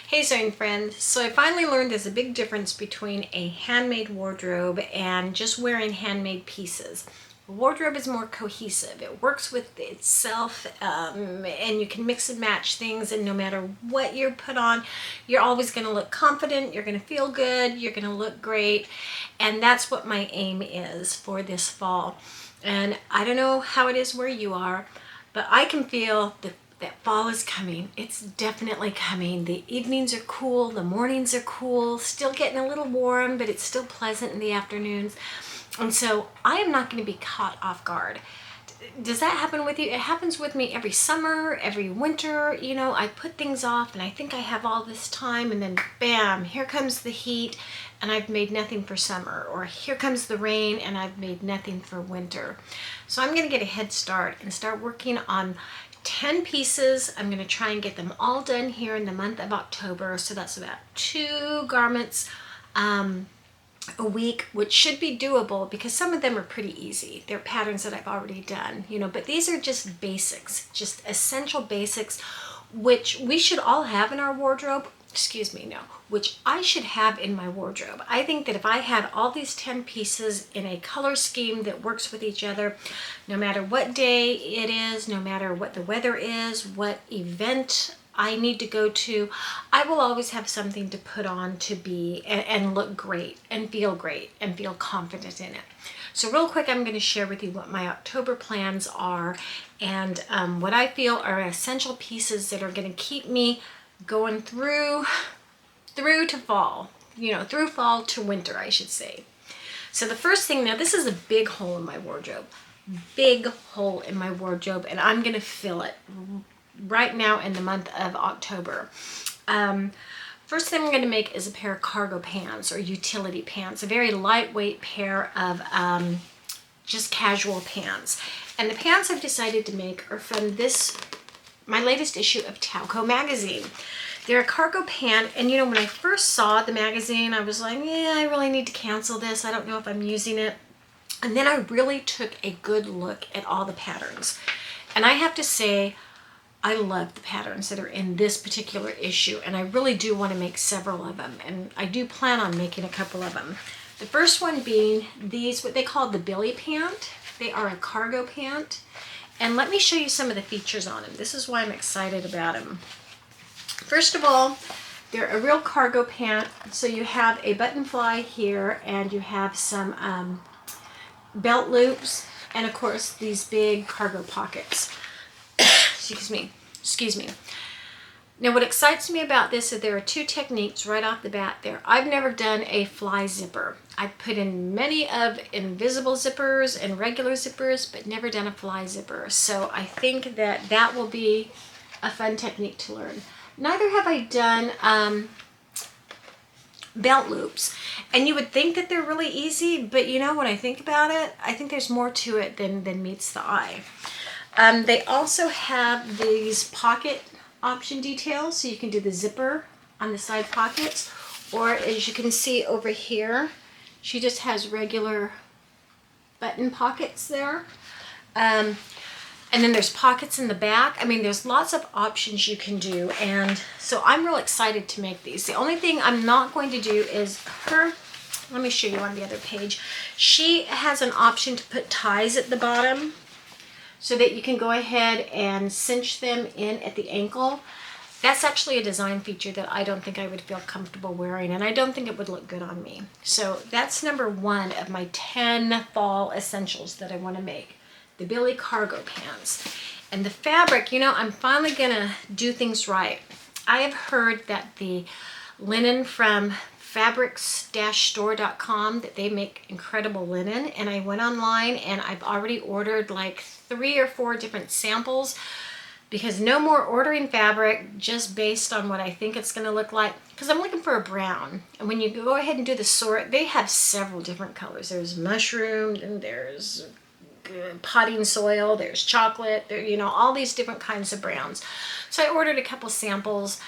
Hey sewing friend, so I finally learned there's a big difference between a handmade wardrobe and just wearing handmade pieces. A wardrobe is more cohesive. It works with itself and you can mix and match things, and no matter what you're put on, you're always going to look confident, you're going to feel good, you're going to look great, and that's what my aim is for this fall. And I don't know how it is where you are, but I can feel that fall is coming. It's definitely coming. The evenings are cool, the mornings are cool, still getting a little warm, but it's still pleasant in the afternoons. And so I am not going to be caught off guard. Does that happen with you? It happens with me every summer, every winter. You know, I put things off and I think I have all this time, and then bam, here comes the heat and I've made nothing for summer, or here comes the rain and I've made nothing for winter. So I'm going to get a head start and start working on 10 pieces. I'm going to try and get them all done here in the month of October. So that's about 2 garments a week, which should be doable because some of them are pretty easy. They're patterns that I've already done, you know, but these are just basics, just essential basics, which we should all have in our wardrobe. Which I should have in my wardrobe. I think that if I had all these 10 pieces in a color scheme that works with each other, no matter what day it is, no matter what the weather is, what event I need to go to, I will always have something to put on to be and look great and feel confident in it. So real quick, I'm going to share with you what my October plans are and what I feel are essential pieces that are going to keep me going through to fall, you know, through fall to winter, I should say. So the first thing, now this is a big hole in my wardrobe, and I'm going to fill it right now in the month of October. First thing I'm going to make is a pair of cargo pants or utility pants, a very lightweight pair of just casual pants. And the pants I've decided to make are from my latest issue of Talco magazine. They're a cargo pant, and you know, when I first saw the magazine, I was like, yeah, I really need to cancel this. I don't know if I'm using it. And then I really took a good look at all the patterns. And I have to say, I love the patterns that are in this particular issue, and I really do want to make several of them, and I do plan on making a couple of them. The first one being these, what they call the Billy pant. They are a cargo pant. And let me show you some of the features on them. This is why I'm excited about them. First of all, they're a real cargo pant. So you have a button fly here, and you have some belt loops, and of course these big cargo pockets. Excuse me. Now what excites me about this is there are 2 techniques right off the bat there. I've never done a fly zipper. I've put in many of invisible zippers and regular zippers, but never done a fly zipper. So I think that will be a fun technique to learn. Neither have I done belt loops. And you would think that they're really easy, but you know, when I think about it, I think there's more to it than meets the eye. They also have these pocket option details, so you can do the zipper on the side pockets, or as you can see over here, she just has regular button pockets there. And then there's pockets in the back. I mean, there's lots of options you can do, and so I'm real excited to make these. The only thing I'm not going to do is let me show you on the other page. She has an option to put ties at the bottom, so that you can go ahead and cinch them in at the ankle. That's actually a design feature that I don't think I would feel comfortable wearing, and I don't think it would look good on me. So that's number 1 of my 10 fall essentials that I want to make. The Billy cargo pants. And the fabric, you know, I'm finally gonna do things right. I have heard that the linen from fabrics-store.com, that they make incredible linen, and I went online and I've already ordered like 3 or 4 different samples, because no more ordering fabric just based on what I think it's going to look like, because I'm looking for a brown. And when you go ahead and do the sort, they have several different colors. There's mushroom, and there's potting soil, there's chocolate, there, you know, all these different kinds of browns. So I ordered a couple samples.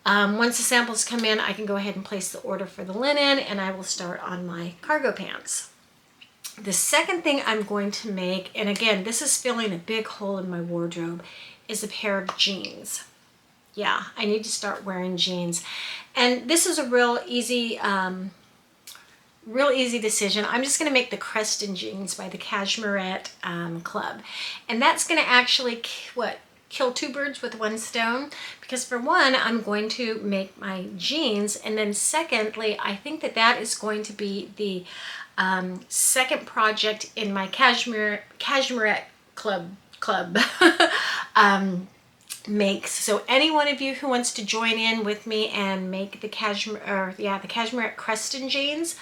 Once the samples come in, I can go ahead and place the order for the linen, and I will start on my cargo pants. The second thing I'm going to make, and again, this is filling a big hole in my wardrobe, is a pair of jeans. yeah, I need to start wearing jeans. And this is a real easy decision. I'm just going to make the Creston jeans by the Cashmerette Club. And that's going to actually, kill two birds with one stone, because for one, I'm going to make my jeans, and then secondly, I think that that is going to be the second project in my Cashmerette club makes. So any one of you who wants to join in with me and make the Cashmerette Creston jeans,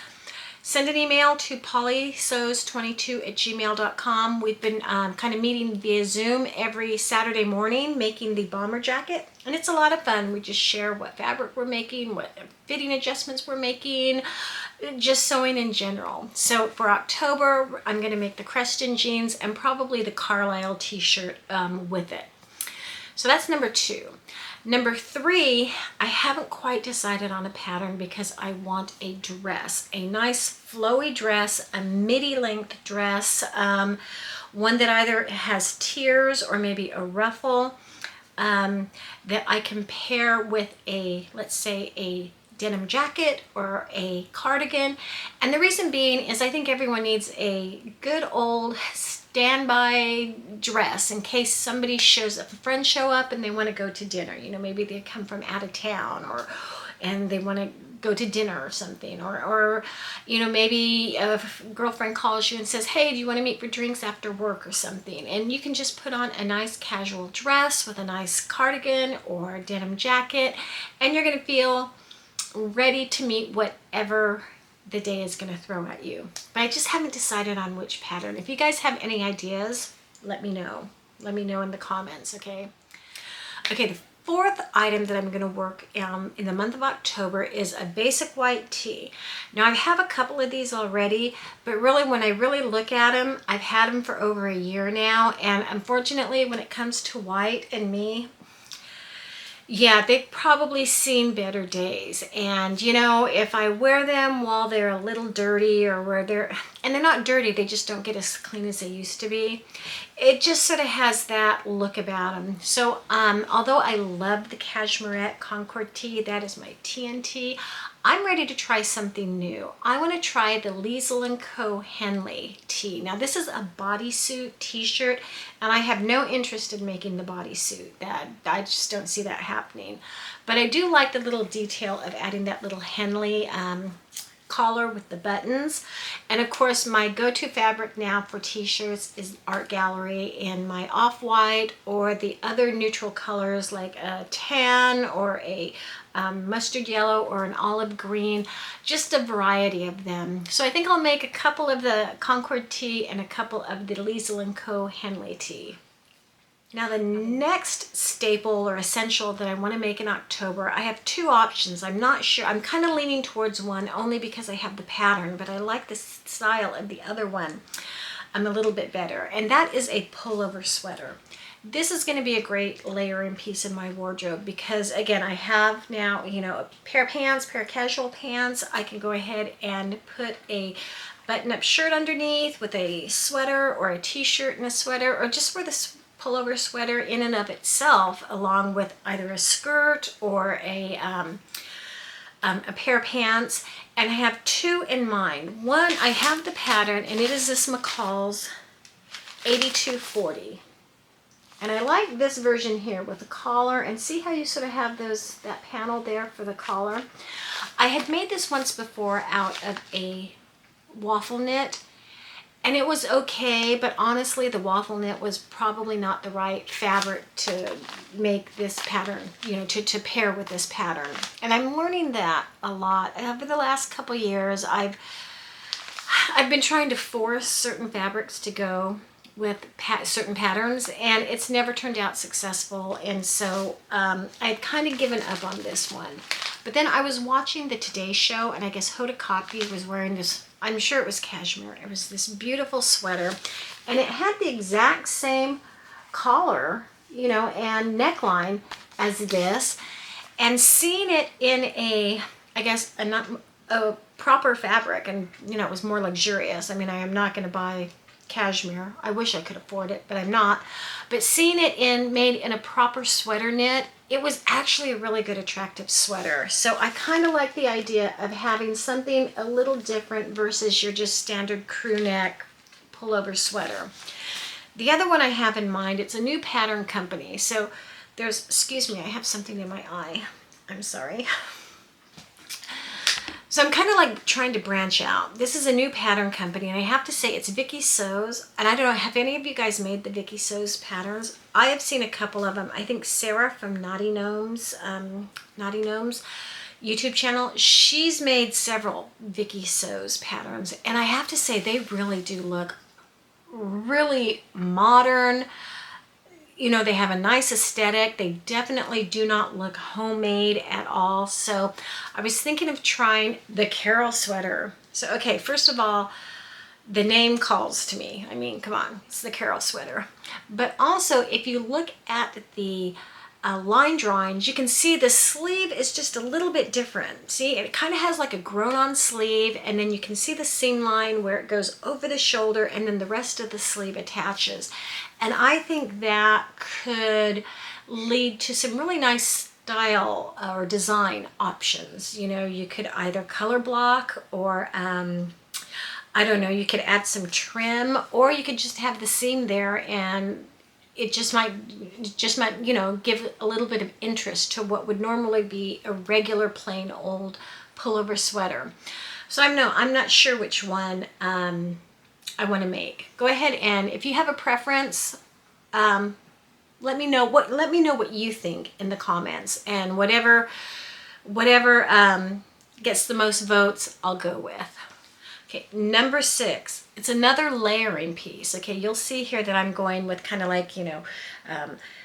send an email to pollysews22@gmail.com. We've been kind of meeting via Zoom every Saturday morning making the bomber jacket, and it's a lot of fun. We just share what fabric we're making, what fitting adjustments we're making, just sewing in general. So for October, I'm going to make the Creston jeans and probably the Carlisle t-shirt with it. So that's number 2. Number 3, I haven't quite decided on a pattern because I want a dress, a nice flowy dress, a midi length dress, one that either has tiers or maybe a ruffle, that I can pair with let's say a denim jacket or a cardigan. And the reason being is I think everyone needs a good old standby dress in case somebody shows up, a friend show up and they want to go to dinner. Maybe they come from out of town and they want to go to dinner or something, or maybe a girlfriend calls you and says, hey, do you want to meet for drinks after work or something? And you can just put on a nice casual dress with a nice cardigan or denim jacket, and you're going to feel ready to meet whatever the day is going to throw at you. But I just haven't decided on which pattern. If you guys have any ideas, let me know. Let me know in the comments, okay? Okay, the 4th item that I'm going to work in the month of October is a basic white tee. Now I have a couple of these already, but really when I really look at them, I've had them for over a year now, and unfortunately when it comes to white and me, yeah, they've probably seen better days. And if I wear them while they're a little dirty or they're not dirty, they just don't get as clean as they used to be. It just sort of has that look about them. So although I love the Cashmerette Concord tee, that is my TNT, I'm ready to try something new. I want to try the Liesl & Co. Henley tee. Now this is a bodysuit t-shirt, and I have no interest in making the bodysuit. I just don't see that happening. But I do like the little detail of adding that little Henley collar with the buttons. And of course my go-to fabric now for t-shirts is Art Gallery in my off-white or the other neutral colors like a tan or a mustard yellow or an olive green, just a variety of them. So I think I'll make a couple of the Concord tee and a couple of the Liesl & Co. Henley tee. Now the next staple or essential that I want to make in October, I have 2 options. I'm not sure. I'm kind of leaning towards one only because I have the pattern, but I like the style of the other one a little bit better. And that is a pullover sweater. This is going to be a great layering piece in my wardrobe because, again, I have now, a pair of pants, pair of casual pants. I can go ahead and put a button-up shirt underneath with a sweater or a t-shirt and a sweater, or just wear this pullover sweater in and of itself along with either a skirt or a pair of pants. And I have 2 in mind. One, I have the pattern, and it is this McCall's 8240. And I like this version here with the collar, and see how you sort of have that panel there for the collar. I had made this once before out of a waffle knit, and it was okay, but honestly the waffle knit was probably not the right fabric to make this pattern, to pair with this pattern. And I'm learning that a lot. Over the last couple years, I've been trying to force certain fabrics to go with certain patterns, and it's never turned out successful, and so I'd kind of given up on this one. But then I was watching the Today Show, and I guess Hoda Kotb was wearing this, I'm sure it was cashmere, it was this beautiful sweater, and it had the exact same collar, and neckline as this, and seeing it in a proper fabric, and it was more luxurious. I mean, I am not going to buy cashmere. I wish I could afford it, but I'm not. But seeing it made in a proper sweater knit, it was actually a really good attractive sweater. So I kind of like the idea of having something a little different versus your just standard crew neck pullover sweater. The other one I have in mind, it's a new pattern company. So there's, excuse me, I have something in my eye. I'm sorry. So I'm kind of like trying to branch out. This is a new pattern company, and I have to say it's Vicky Sews. And I don't know, have any of you guys made the Vicky Sews patterns? I have seen a couple of them. I think Sarah from Naughty Gnomes YouTube channel, she's made several Vicky Sews patterns. And I have to say they really do look really modern. You know, they have a nice aesthetic. They definitely do not look homemade at all. So I was thinking of trying the Carol sweater. So, okay, first of all, the name calls to me. I mean, come on, it's the Carol sweater. But also, if you look at the line drawings, you can see the sleeve is just a little bit different. See, it kind of has like a grown-on sleeve, and then you can see the seam line where it goes over the shoulder, and then the rest of the sleeve attaches. And I think that could lead to some really nice style or design options. You know, you could either color block or I don't know, you could add some trim, or you could just have the seam there, and it just might, you know, give a little bit of interest to what would normally be a regular plain old pullover sweater. So I'm not sure which one I want to make. Go ahead, and if you have a preference, let me know what you think in the comments, and whatever gets the most votes, I'll go with. Okay, number 6, it's another layering piece. Okay, you'll see here that I'm going with kind of like, you know,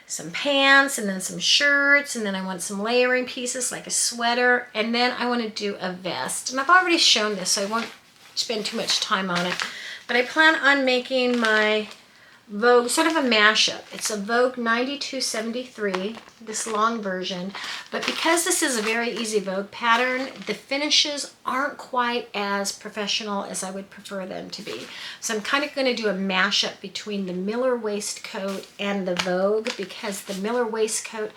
some pants and then some shirts, and then I want some layering pieces like a sweater, and then I want to do a vest. And I've already shown this, so I won't spend too much time on it. But I plan on making my Vogue, sort of a mashup. It's a Vogue 9273, this long version. But because this is a very easy Vogue pattern, the finishes aren't quite as professional as I would prefer them to be. So I'm kind of going to do a mashup between the Miller waistcoat and the Vogue, because the Miller waistcoat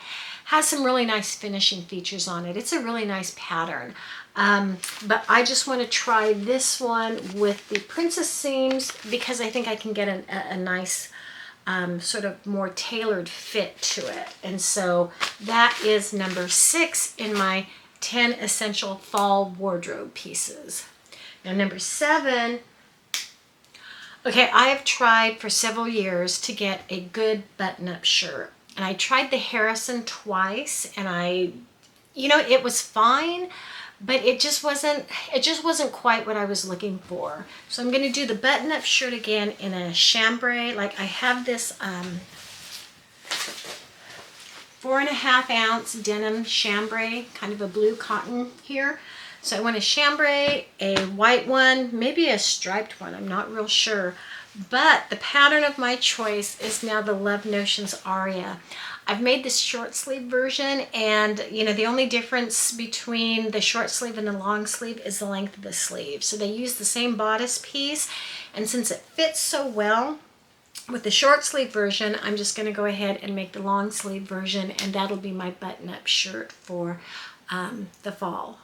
has some really nice finishing features on it. It's a really nice pattern. But I just want to try this one with the princess seams, because I think I can get a nice sort of more tailored fit to it. And so that is number 6 in my 10 essential fall wardrobe pieces. Now number 7, okay, I have tried for several years to get a good button-up shirt. And I tried the Harrison twice, and you know, it was fine, but it just wasn't quite what I was looking for. So I'm going to do the button-up shirt again in a chambray. Like, I have this 4.5 ounce denim chambray, kind of a blue cotton here. So I want a chambray, a white one, maybe a striped one, I'm not real sure. But the pattern of my choice is now the Love Notions Aria. I've made this short sleeve version, and you know, the only difference between the short sleeve and the long sleeve is the length of the sleeve. So they use the same bodice piece, and since it fits so well with the short sleeve version, I'm just going to go ahead and make the long sleeve version, and that'll be my button-up shirt for the fall.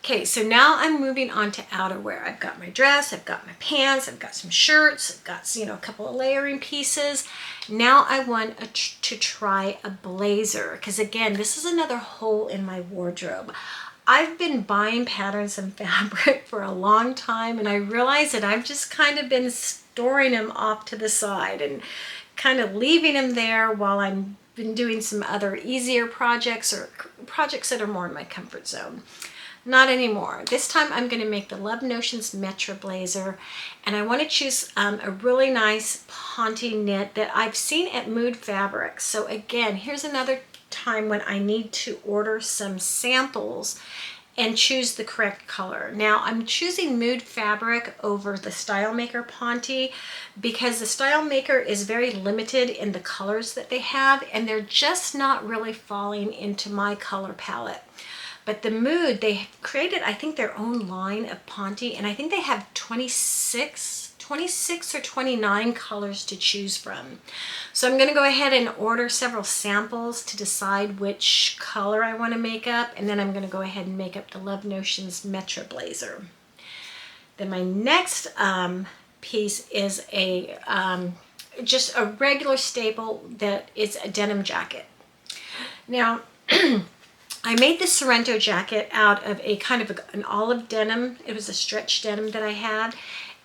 Okay, so now I'm moving on to outerwear. I've got my dress, I've got my pants, I've got some shirts, I've got, you know, a couple of layering pieces. Now I want to try a blazer, because again, this is another hole in my wardrobe. I've been buying patterns and fabric for a long time, and I realize that I've just kind of been storing them off to the side and kind of leaving them there while I've been doing some other easier projects, or projects that are more in my comfort zone. Not anymore. This time I'm going to make the Love Notions Metro Blazer, and I want to choose a really nice ponte knit that I've seen at Mood Fabrics. So again, here's another time when I need to order some samples and choose the correct color. Now I'm choosing Mood Fabric over the Style Maker Ponte because the Style Maker is very limited in the colors that they have, and they're just not really falling into my color palette. But the Mood, they created, I think, their own line of ponte, and I think they have 26 26 or 29 colors to choose from. So I'm going to go ahead and order several samples to decide which color I want to make up, and then I'm going to go ahead and make up the Love Notions Metro Blazer. Then my next piece is a just a regular staple that is a denim jacket. Now, I made this Sorrento jacket out of a kind of an olive denim. It was a stretch denim that I had,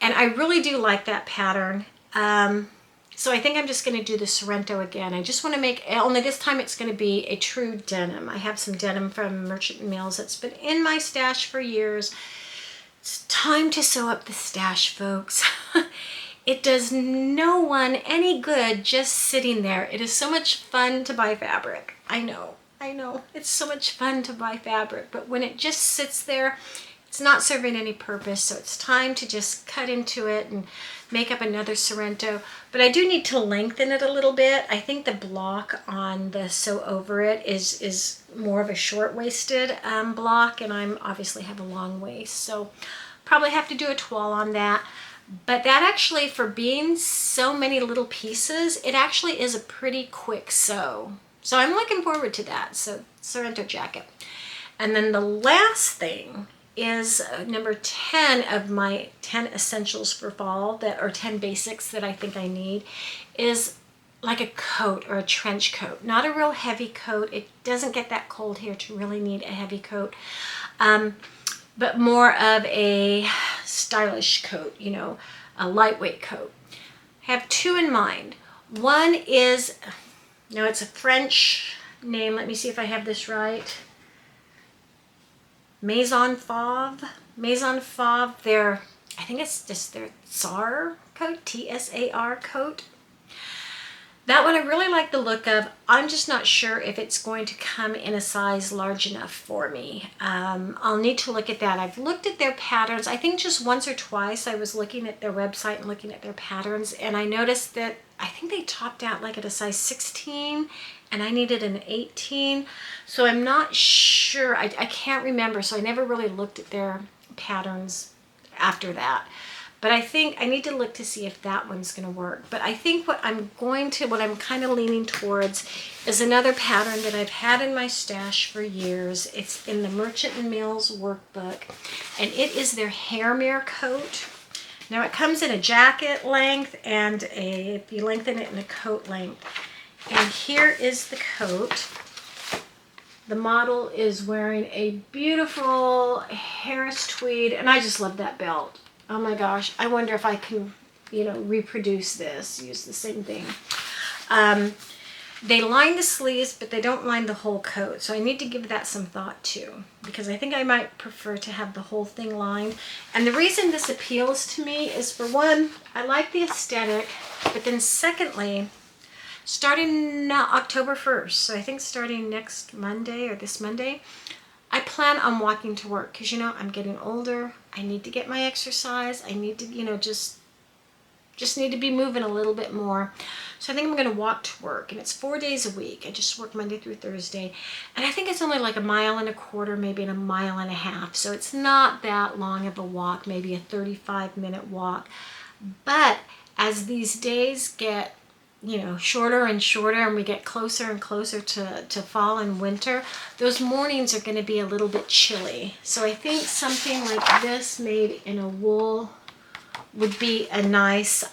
and I really do like that pattern. So I think I'm just going to do the Sorrento again. I just want to make, only this time it's going to be a true denim. I have some denim from Merchant Mills that's been in my stash for years. It's time to sew up the stash, folks. It does no one any good just sitting there. It is so much fun to buy fabric. I know. It's so much fun to buy fabric, but when it just sits there, it's not serving any purpose. So it's time to just cut into it and make up another Sorrento. But I do need to lengthen it a little bit. I think the block on the sew over it is more of a short-waisted block, and I'm obviously have a long waist, so probably have to do a toile on that. But that actually, for being so many little pieces, it actually is a pretty quick sew. So I'm looking forward to that. So Sorrento jacket. And then the last thing is number 10 of my 10 essentials for fall, that are 10 basics that I think I need, is like a coat or a trench coat. Not a real heavy coat. It doesn't get that cold here to really need a heavy coat. But more of a stylish coat, you know, a lightweight coat. I have two in mind. One is, no, it's a French name. Let me see if I have this right. Maison Fauve. Maison Fauve, I think it's just their Tsar coat, T-S-A-R coat. That one I really like the look of. I'm just not sure if it's going to come in a size large enough for me. I'll need to look at that. I've looked at their patterns. I think just once or twice I was looking at their website and looking at their patterns, and I noticed that I think they topped out like at a size 16, and I needed an 18. So I'm not sure. I can't remember, so I never really looked at their patterns after that. But I think I need to look to see if that one's going to work. But I think what I'm kind of leaning towards is another pattern that I've had in my stash for years. It's in the Merchant Mills workbook, and it is their hair mirror coat. Now it comes in a jacket length and if you lengthen it in a coat length. And here is the coat. The model is wearing a beautiful Harris tweed, and I just love that belt. Oh my gosh, I wonder if I can, reproduce this, use the same thing. They line the sleeves, but they don't line the whole coat. So I need to give that some thought too, because I think I might prefer to have the whole thing lined. And the reason this appeals to me is, for one, I like the aesthetic, but then secondly, starting October 1st, so I think starting next Monday or this Monday, I plan on walking to work because, I'm getting older. I need to get my exercise. I need to, just need to be moving a little bit more. So I think I'm going to walk to work, and it's 4 days a week. I just work Monday through Thursday, and I think it's only like 1.25 miles, maybe 1.5 miles. So it's not that long of a walk, maybe a 35-minute walk. But as these days get shorter and shorter, and we get closer and closer to fall and winter, those mornings are going to be a little bit chilly. So I think something like this made in a wool would be a nice,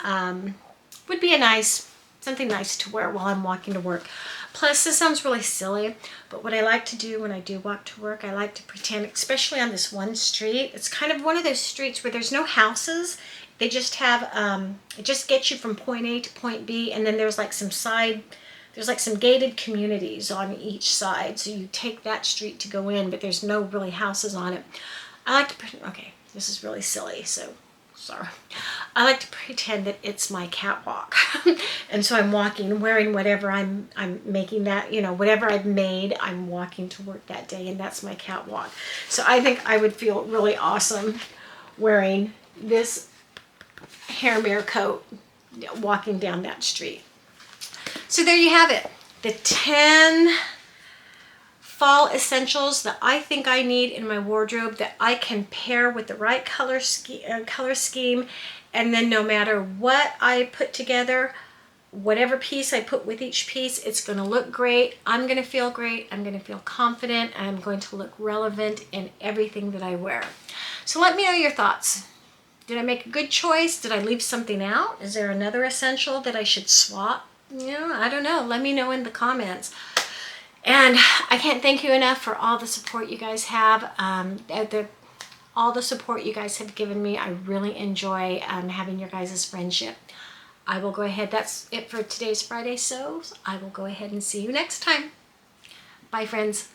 something nice to wear while I'm walking to work. Plus, this sounds really silly, but what I like to do when I do walk to work, I like to pretend, especially on this one street, it's kind of one of those streets where there's no houses. They just have, it just gets you from point A to point B, and then there's like some gated communities on each side. So you take that street to go in, but there's no really houses on it. Okay, this is really silly, so sorry. I like to pretend that it's my catwalk. And so I'm walking, wearing whatever I'm making that, whatever I've made, I'm walking to work that day, and that's my catwalk. So I think I would feel really awesome wearing this hair mirror coat walking down that street. So there you have it, the 10 fall essentials that I think I need in my wardrobe that I can pair with the right color scheme And then no matter what I put together, whatever piece I put with each piece, it's going to look great. I'm going to feel great. I'm going to feel confident. I'm going to look relevant in everything that I wear. So let me know your thoughts. Did I make a good choice? Did I leave something out? Is there another essential that I should swap? I don't know. Let me know in the comments. And I can't thank you enough for all the support you guys have. All the support you guys have given me. I really enjoy having your guys' friendship. I will go ahead. That's it for today's Friday Sews. I will go ahead and see you next time. Bye, friends.